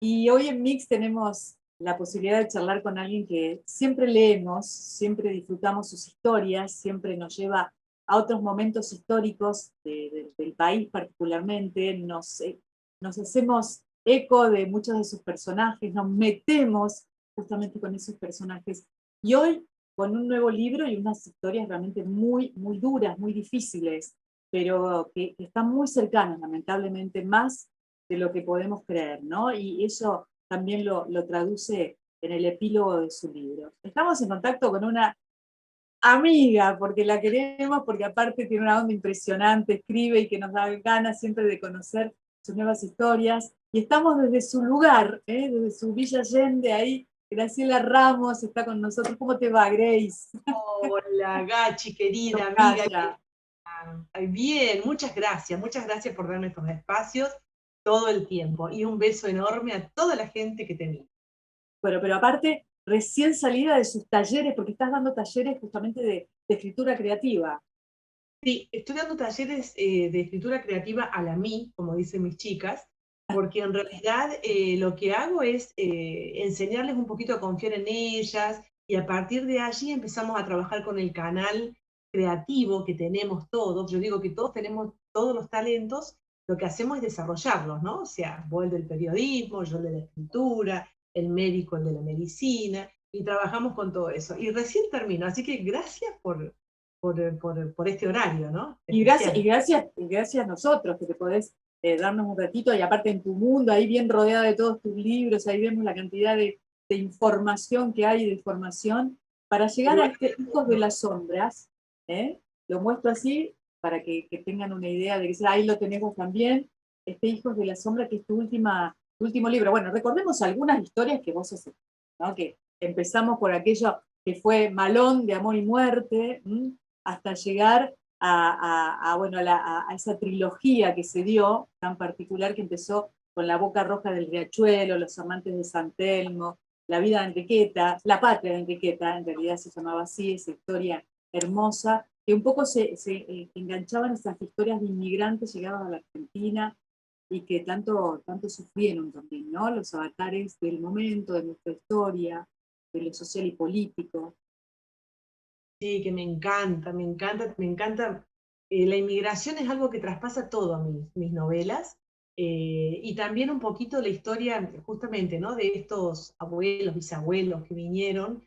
Y hoy en Mix tenemos la posibilidad de charlar con alguien que siempre leemos, siempre disfrutamos sus historias, siempre nos lleva a otros momentos históricos del país particularmente, nos hacemos eco de muchos de sus personajes, nos metemos justamente con esos personajes. Y hoy con un nuevo libro y unas historias realmente muy, muy duras, muy difíciles, pero que están muy cercanas, lamentablemente, más de lo que podemos creer, ¿no? Y eso también lo traduce en el epílogo de su libro. Estamos en contacto con una amiga, porque la queremos, porque aparte tiene una onda impresionante, escribe y que nos da ganas siempre de conocer sus nuevas historias. Y estamos desde su lugar, desde su Villa Allende, ahí Graciela Ramos está con nosotros. ¿Cómo te va, Grace? Hola, Gachi, querida amiga. Tocaya. Ay, bien, muchas gracias por darme estos espacios todo el tiempo. Y un beso enorme a toda la gente que te mira. Bueno, pero aparte, recién salida de sus talleres, porque estás dando talleres justamente de escritura creativa. Sí, estoy dando talleres de escritura creativa a la mí, como dicen mis chicas, porque en realidad lo que hago es enseñarles un poquito a confiar en ellas y a partir de allí empezamos a trabajar con el canal creativo que tenemos todos. Yo digo que todos tenemos todos los talentos, lo que hacemos es desarrollarlos, ¿no? O sea, vos el del periodismo, yo el de la escritura, el médico el de la medicina, y trabajamos con todo eso. Y recién termino, así que gracias por este horario, ¿no? Y gracias, y Especial. gracias, y gracias a nosotros que te podés darnos un ratito, y aparte en tu mundo, ahí bien rodeada de todos tus libros, ahí vemos la cantidad de información que hay, de información, para llegar a Igual este Hijos de las Sombras. ¿eh? Lo muestro así para que tengan una idea de que ahí lo tenemos también, este Hijos de la Sombra, que es tu último libro. Bueno, recordemos algunas historias que vos haces, ¿no? Que empezamos por aquello que fue Malón de Amor y Muerte, hasta llegar bueno, a esa trilogía que se dio, tan particular, que empezó con La Boca Roja del Riachuelo, Los Amantes de San Telmo, La Vida de Enriqueta, La Patria de Enriqueta, en realidad se llamaba así, esa historia hermosa, que un poco se enganchaban esas historias de inmigrantes llegados a la Argentina y que tanto sufrieron también, ¿no? Los avatares del momento, de nuestra historia, de lo social y político. sí, que me encanta, me encanta, me encanta. La inmigración es algo que traspasa todo a mis novelas y también un poquito la historia justamente, ¿no? De estos abuelos, bisabuelos que vinieron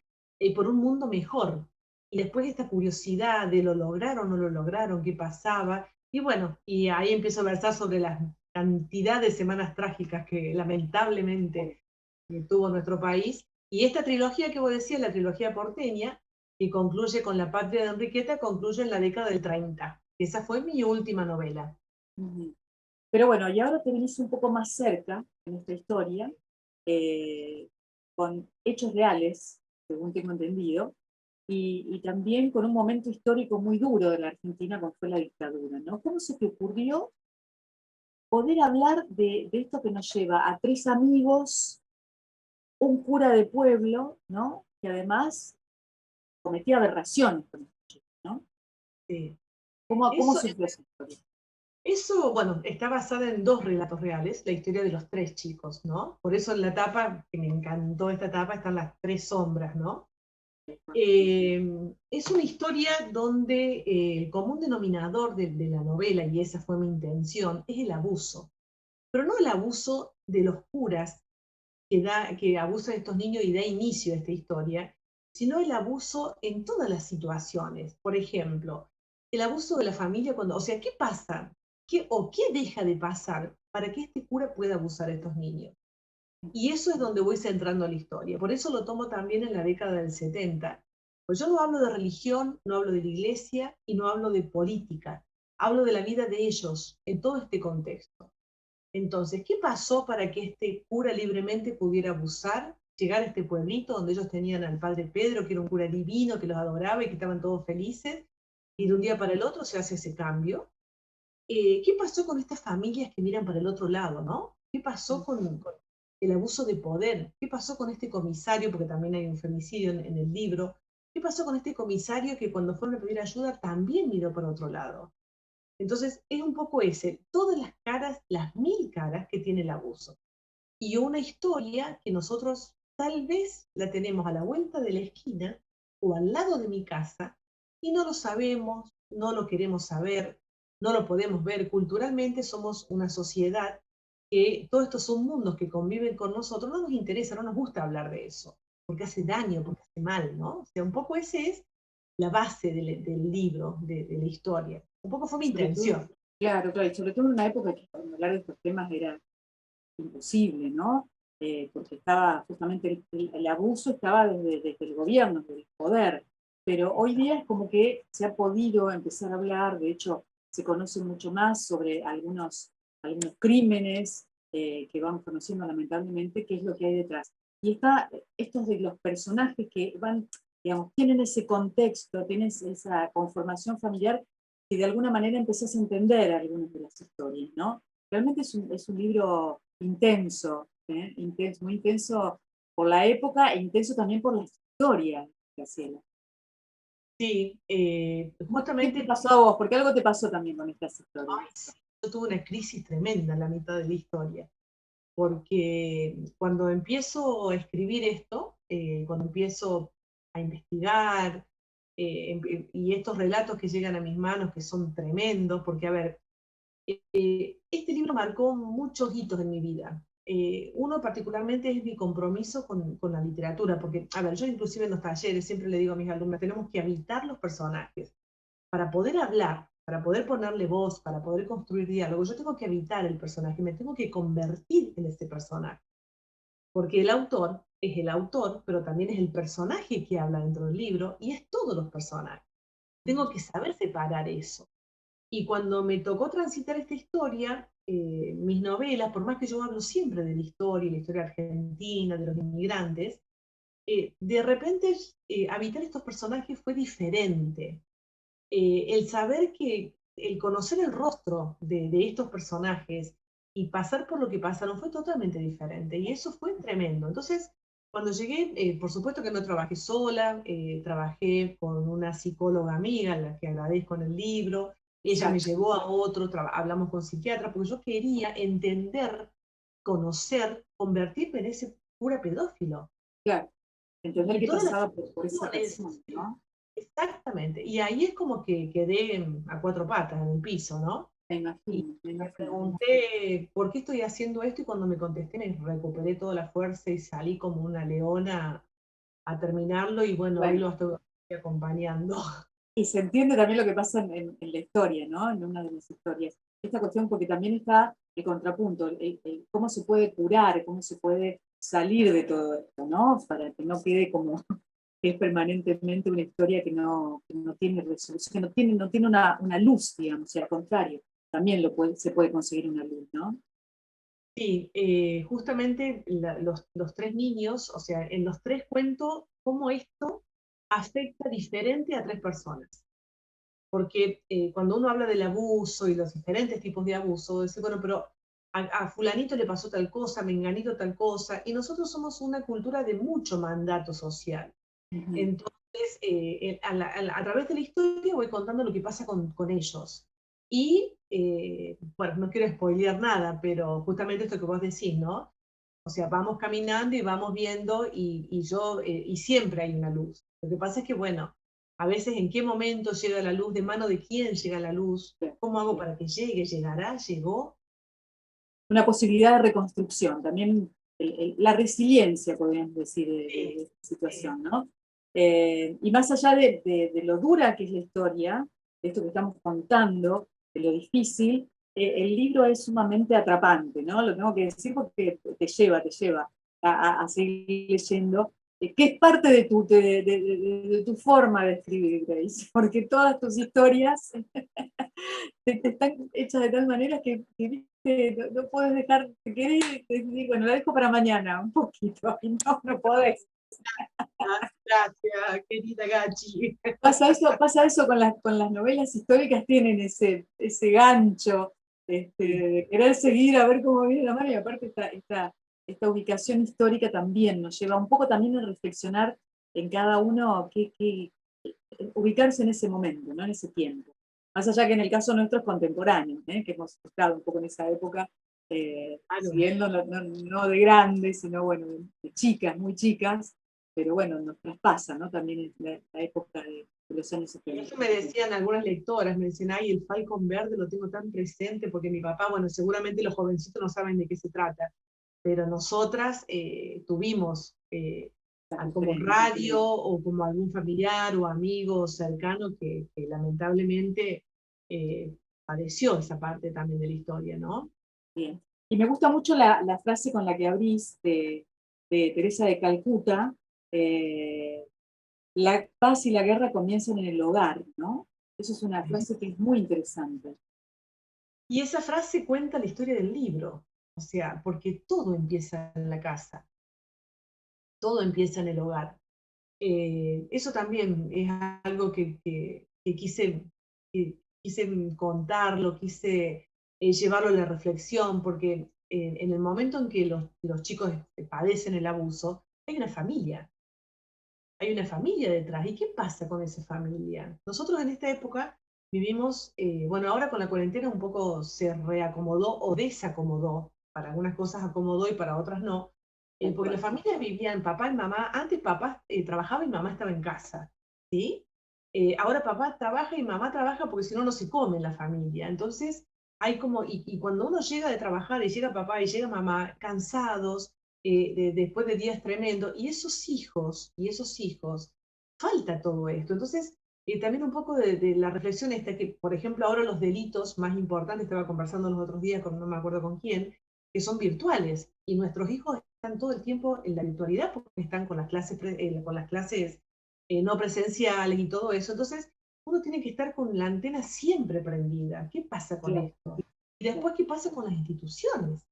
por un mundo mejor. Y después esta curiosidad de lo lograron, no lo lograron, qué pasaba. Y bueno, y ahí empiezo a versar sobre la cantidad de semanas trágicas que lamentablemente tuvo nuestro país. Y esta trilogía que vos decías, la trilogía porteña, que concluye con La Patria de Enriqueta, concluye en la década del 30. Esa fue mi última novela. Ujú. Pero bueno, y ahora te venís un poco más cerca en esta historia, eh, con hechos reales, según tengo entendido, y también con un momento histórico muy duro de la Argentina, como fue la dictadura, ¿no? ¿Cómo se te ocurrió poder hablar de esto que nos lleva a tres amigos, un cura de pueblo, ¿no? Que además cometía aberraciones con estos chicos, ¿no? Sí. ¿Cómo Eso, surgió esa historia? eso, bueno, está basada en dos relatos reales, la historia de los tres chicos, ¿no? Por eso en la tapa, que me encantó esta tapa, están las tres sombras, ¿no? Es una historia donde el común denominador de la novela, y esa fue mi intención, es el abuso. Pero no el abuso de los curas que abusa de estos niños y da inicio a esta historia, sino el abuso en todas las situaciones. Por ejemplo, el abuso de la familia cuando, o sea, ¿qué pasa? ¿Qué deja de pasar para que este cura pueda abusar a estos niños? Y eso es donde voy centrando la historia. Por eso lo tomo también en la década del 70. Pues yo no hablo de religión, no hablo de la iglesia y no hablo de política. Hablo de la vida de ellos en todo este contexto. Entonces, ¿qué pasó para que este cura libremente pudiera abusar, llegar a este pueblito donde ellos tenían al padre Pedro, que era un cura divino, que los adoraba y que estaban todos felices, y de un día para el otro se hace ese cambio? ¿Qué pasó con estas familias que miran para el otro lado, no? ¿Qué pasó con el abuso de poder? ¿Qué pasó con este comisario, porque también hay un femicidio en el libro? ¿Qué pasó con este comisario que cuando fueron a pedir ayuda también miró para otro lado? Entonces, es un poco ese, todas las caras, las mil caras que tiene el abuso. y una historia que nosotros tal vez la tenemos a la vuelta de la esquina o al lado de mi casa y no lo sabemos, no lo queremos saber, no lo podemos ver. Culturalmente somos una sociedad que todos estos submundos que conviven con nosotros no nos interesa, no nos gusta hablar de eso, porque hace daño, porque hace mal, ¿no? O sea, un poco ese es la base del libro, de la historia. Un poco fue mi Sobre todo, intención. claro, claro, y sobre todo en una época que hablar de estos temas era imposible, ¿no? Porque estaba justamente el abuso estaba desde el gobierno, desde el poder, pero hoy día es como que se ha podido empezar a hablar, de hecho se conoce mucho más sobre algunos crímenes que vamos conociendo lamentablemente, qué es lo que hay detrás. Y está estos de los personajes que van, digamos, tienen ese contexto, tienen esa conformación familiar que de alguna manera empezás a entender algunas de las historias, ¿no? Realmente es un libro intenso, intenso, muy intenso por la época e intenso también por la historia, Graciela. Sí, ¿Qué te justamente, pasó a vos? Porque algo te pasó también con estas ay, historias. sí, yo tuve una crisis tremenda en la mitad de la historia, porque cuando empiezo a escribir esto, cuando empiezo a investigar, y estos relatos que llegan a mis manos, que son tremendos, porque, a ver, este libro marcó muchos hitos en mi vida. Uno particularmente es mi compromiso con la literatura, porque, a ver, yo inclusive en los talleres siempre le digo a mis alumnas, tenemos que habitar los personajes. Para poder hablar, para poder ponerle voz, para poder construir diálogo, yo tengo que habitar el personaje, me tengo que convertir en ese personaje. Porque el autor es el autor, pero también es el personaje que habla dentro del libro y es todos los personajes. Tengo que saber separar eso. Y cuando me tocó transitar esta historia, mis novelas, por más que yo hablo siempre de la historia argentina, de los inmigrantes, de repente habitar estos personajes fue diferente. El saber que, el conocer el rostro de estos personajes y pasar por lo que pasaron fue totalmente diferente y eso fue tremendo. Entonces, cuando llegué, por supuesto que no trabajé sola, trabajé con una psicóloga amiga, a la que agradezco en el libro, ella me Exacto, llevó a otro, hablamos con psiquiatra, porque yo quería entender, conocer, convertirme en ese pura pedófilo. claro. Entender Y qué todas las pasaba por esa situaciones, persona, ¿no? exactamente. Y ahí es como que quedé a cuatro patas en el piso, ¿no? Me Y imagino, me me imagino. pregunté por qué estoy haciendo esto y cuando me contesté me recuperé toda la fuerza y salí como una leona a terminarlo y bueno, hoy Bueno, lo estoy acompañando. y se entiende también lo que pasa en la historia, ¿no? En una de las historias. Esta cuestión, porque también está el contrapunto, cómo se puede curar, cómo se puede salir de todo esto, ¿no? Para que no quede como que es permanentemente una historia que no tiene resolución, no tiene una luz, digamos, y al contrario, también se puede conseguir una luz, ¿no? Sí, justamente los tres niños, o sea, en los tres cuento cómo esto afecta diferente a tres personas. Porque cuando uno habla del abuso y los diferentes tipos de abuso, dice, bueno, pero a fulanito le pasó tal cosa, a menganito tal cosa, y nosotros somos una cultura de mucho mandato social. Ujú. Entonces, a través de la historia voy contando lo que pasa con ellos. Y, bueno, no quiero spoilear nada, pero justamente esto que vos decís, ¿no? O sea, vamos caminando y vamos viendo y siempre hay una luz. Lo que pasa es que, bueno, a veces en qué momento llega la luz, de mano de quién llega la luz, Sí, cómo hago sí. para que llegue, llegará, llegó. Una posibilidad de reconstrucción, también la resiliencia, podríamos decir, Sí, de esta sí, situación, ¿no? Y más allá de lo dura que es la historia, de esto que estamos contando, de lo difícil, el libro es sumamente atrapante, ¿no? Lo tengo que decir porque te lleva a seguir leyendo, que es parte de tu forma de escribir, Grace, porque todas tus historias están hechas de tal manera que, viste, no puedes dejar de querer, decir, bueno, la dejo para mañana, un poquito, y no podés. gracias, querida Gachi. Pasa eso con las novelas históricas, tienen ese gancho Sí, de querer seguir a ver cómo viene la mano, y aparte esta ubicación histórica también nos lleva un poco también a reflexionar en cada uno, ubicarse en ese momento, ¿no? En ese tiempo. Más allá que en el caso nuestro es contemporáneo, que hemos estado un poco en esa época, si Claro. bien no de grandes, sino bueno, de chicas, muy chicas, pero bueno, nos traspasa, ¿no? También en la época de los años 70. Eso me decían algunas lectoras, me decían, ay, el Falcon Verde lo tengo tan presente porque mi papá, bueno, seguramente los jovencitos no saben de qué se trata, pero nosotras tuvimos como radio o como algún familiar o amigo cercano que lamentablemente padeció esa parte también de la historia, ¿no? Bien. Y me gusta mucho la frase con la que abrís de Teresa de Calcuta, la paz y la guerra comienzan en el hogar, ¿no? Eso es una frase que es muy interesante. Y esa frase cuenta la historia del libro, o sea, porque todo empieza en la casa, todo empieza en el hogar. Eso también es algo que quise contarlo, quise llevarlo a la reflexión, porque en el momento en que los chicos padecen el abuso, hay una familia detrás. ¿Y qué pasa con esa familia? Nosotros en esta época vivimos, bueno, ahora con la cuarentena un poco se reacomodó o desacomodó, para algunas cosas acomodó y para otras no, porque las familias vivían papá y mamá, antes papá trabajaba y mamá estaba en casa, ¿sí? Ahora papá trabaja y mamá trabaja porque si no, no se come en la familia. Entonces, hay como, y cuando uno llega de trabajar y llega papá y llega mamá cansados, después de días tremendos, y esos hijos, falta todo esto. Entonces, también un poco de la reflexión esta, que por ejemplo ahora los delitos más importantes, estaba conversando los otros días con no me acuerdo con quién, que son virtuales, y nuestros hijos están todo el tiempo en la virtualidad porque están con las clases no presenciales y todo eso. Entonces, uno tiene que estar con la antena siempre prendida. ¿Qué pasa con Claro, esto? Y después, ¿qué pasa con las instituciones?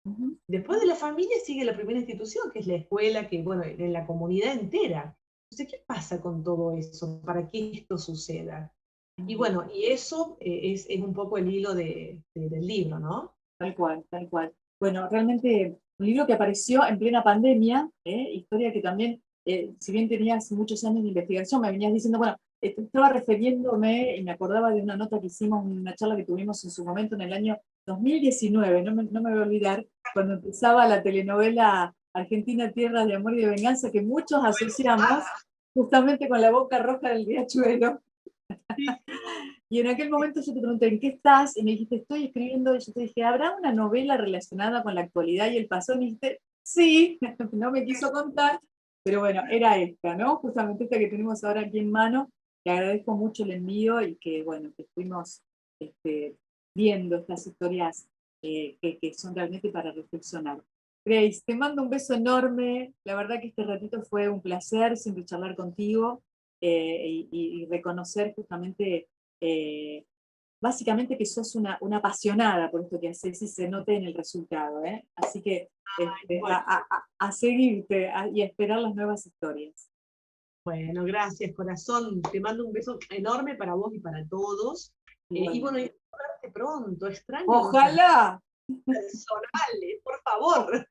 uh-huh. Después de la familia sigue la primera institución, que es la escuela, que bueno, en la comunidad entera. Entonces, ¿qué pasa con todo eso para que esto suceda? Y bueno, y eso es un poco el hilo del libro, ¿no? Tal cual, tal cual. Bueno, realmente un libro que apareció en plena pandemia, historia que también, si bien tenías muchos años de investigación, me venías diciendo, bueno, estaba refiriéndome y me acordaba de una nota que hicimos, una charla que tuvimos en su momento en el año 2019, no me voy a olvidar, cuando empezaba la telenovela Argentina, Tierra de Amor y de Venganza, que muchos asociamos justamente con la Boca Roja del Riachuelo. Y en aquel momento yo te pregunté, ¿en qué estás? Y me dijiste, estoy escribiendo, y yo te dije, ¿habrá una novela relacionada con la actualidad y el pasado? Y me dijiste, sí, no me quiso contar, pero bueno, era esta, ¿no? Justamente esta que tenemos ahora aquí en mano. Te agradezco mucho el envío y que, bueno, que fuimos viendo estas historias que son realmente para reflexionar. Grace, te mando un beso enorme. La verdad que este ratito fue un placer siempre charlar contigo y reconocer justamente básicamente que sos una apasionada por esto que haces y se note en el resultado. Así que Bueno, a seguirte y a esperar las nuevas historias. bueno, gracias, corazón. Te mando un beso enorme para vos y para todos. Y bueno, y verte pronto, extraño nuestras Ojalá. personales, por favor.